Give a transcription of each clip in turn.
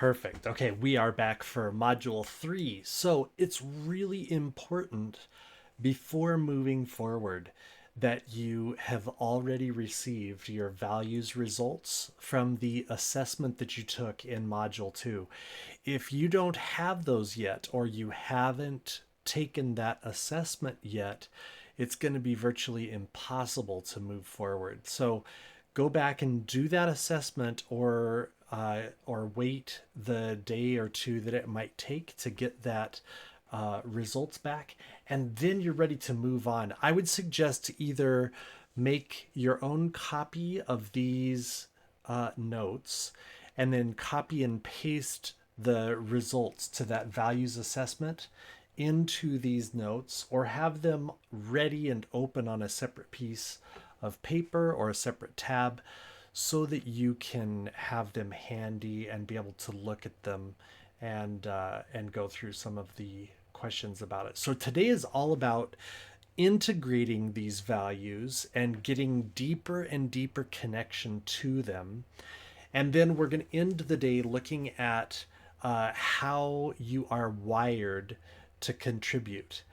Perfect. Okay, we are back for module 3. So it's really important before moving forward that you have already received your values results from the assessment that you took in module 2. If you don't have those yet, or you haven't taken that assessment yet, it's going to be virtually impossible to move forward. So go back and do that assessment, or wait the day or two that it might take to get that results back, and then you're ready to move on. I would suggest to either make your own copy of these notes and then copy and paste the results to that values assessment into these notes, or have them ready and open on a separate piece of paper or a separate tab so that you can have them handy and be able to look at them and go through some of the questions about it. So today is all about integrating these values and getting deeper and deeper connection to them. And then we're going to end the day looking at how you are wired to contribute.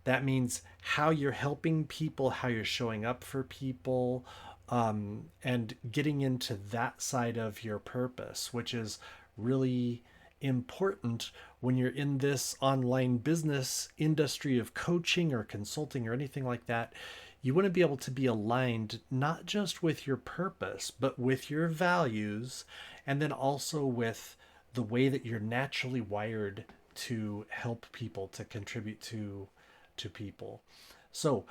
That means how you're helping people, how you're showing up for people, and getting into that side of your purpose, which is really important when you're in this online business industry of coaching or consulting or anything like that. You want to be able to be aligned not just with your purpose, but with your values, and then also with the way that you're naturally wired to help people, to contribute to people. So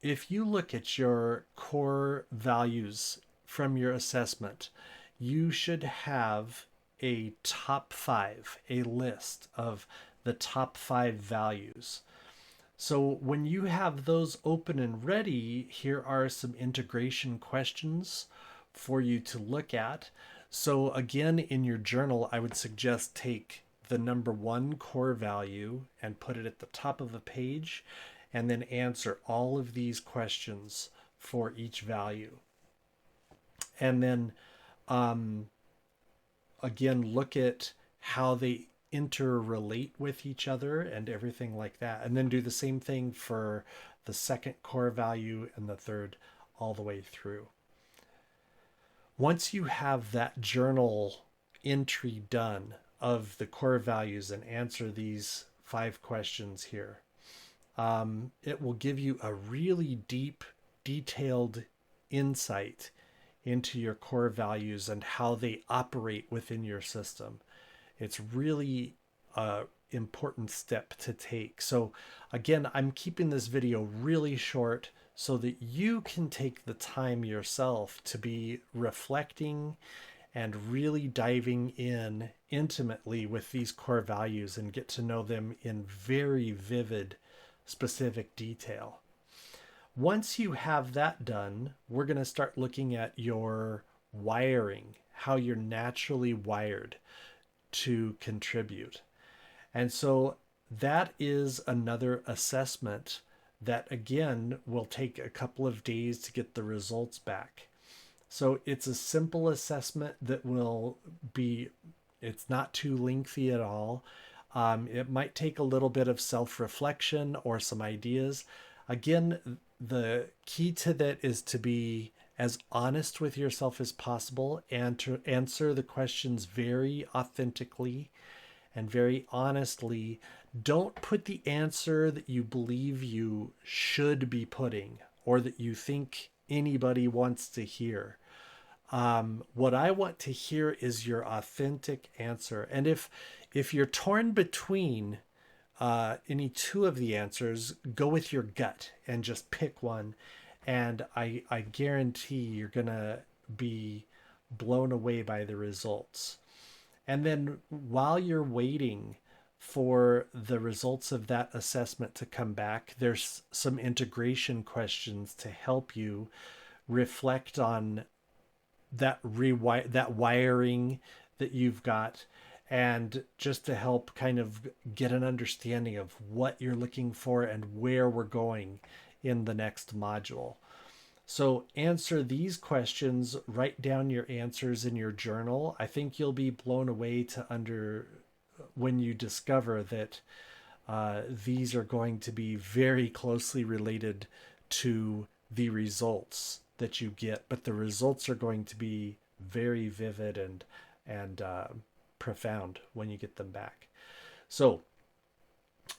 if you look at your core values from your assessment, you should have a top five, a list of the top five values. So when you have those open and ready, here are some integration questions for you to look at. So again, in your journal, I would suggest take the number one core value and put it at the top of the page, and then answer all of these questions for each value. And then again, look at how they interrelate with each other and everything like that. And then do the same thing for the second core value and the third, all the way through. Once you have that journal entry done of the core values and answer these 5 questions here, it will give you a really deep, detailed insight into your core values and how they operate within your system. It's really an important step to take. So again, I'm keeping this video really short so that you can take the time yourself to be reflecting and really diving in intimately with these core values and get to know them in very vivid, specific detail. Once you have that done, we're going to start looking at your wiring, how you're naturally wired to contribute. And so that is another assessment that, again, will take a couple of days to get the results back. So it's a simple assessment that will be, it's not too lengthy at all. It might take a little bit of self-reflection or some ideas. Again, the key to that is to be as honest with yourself as possible and to answer the questions very authentically and very honestly. Don't put the answer that you believe you should be putting or that you think anybody wants to hear. What I want to hear is your authentic answer. And if you're torn between any two of the answers, go with your gut and just pick one. And I guarantee you're going to be blown away by the results. And then while you're waiting for the results of that assessment to come back, there's some integration questions to help you reflect on that wiring that you've got, and just to help kind of get an understanding of what you're looking for and where we're going in the next module. So answer these questions, write down your answers in your journal. I think you'll be blown away to under when you discover that these are going to be very closely related to the results that you get, but the results are going to be very vivid and profound when you get them back. So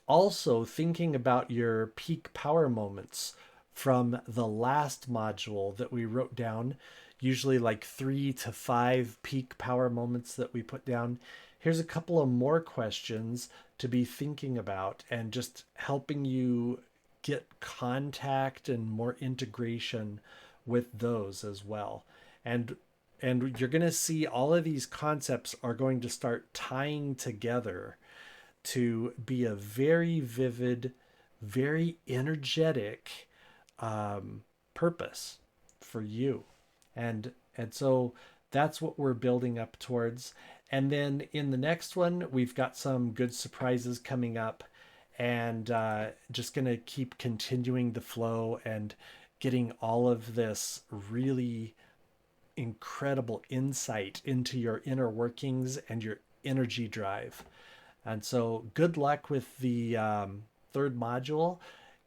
also thinking about your peak power moments from the last module that we wrote down, usually like 3 to 5 peak power moments that we put down. Here's a couple of more questions to be thinking about and just helping you get contact and more integration with those as well. And you're going to see all of these concepts are going to start tying together to be a very vivid, very energetic purpose for you. And so that's what we're building up towards. And then in the next one, we've got some good surprises coming up, and just going to keep continuing the flow and getting all of this really incredible insight into your inner workings and your energy drive. And so, good luck with the third module.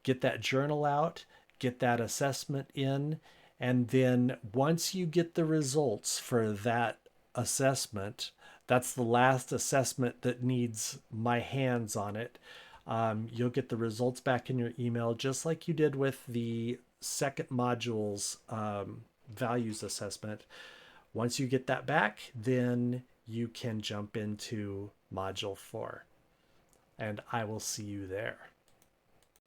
Get that journal out, get that assessment in, and then once you get the results for that assessment, that's the last assessment that needs my hands on it. You'll get the results back in your email, just like you did with the second module's values assessment. Once you get that back, then you can jump into module 4. And I will see you there.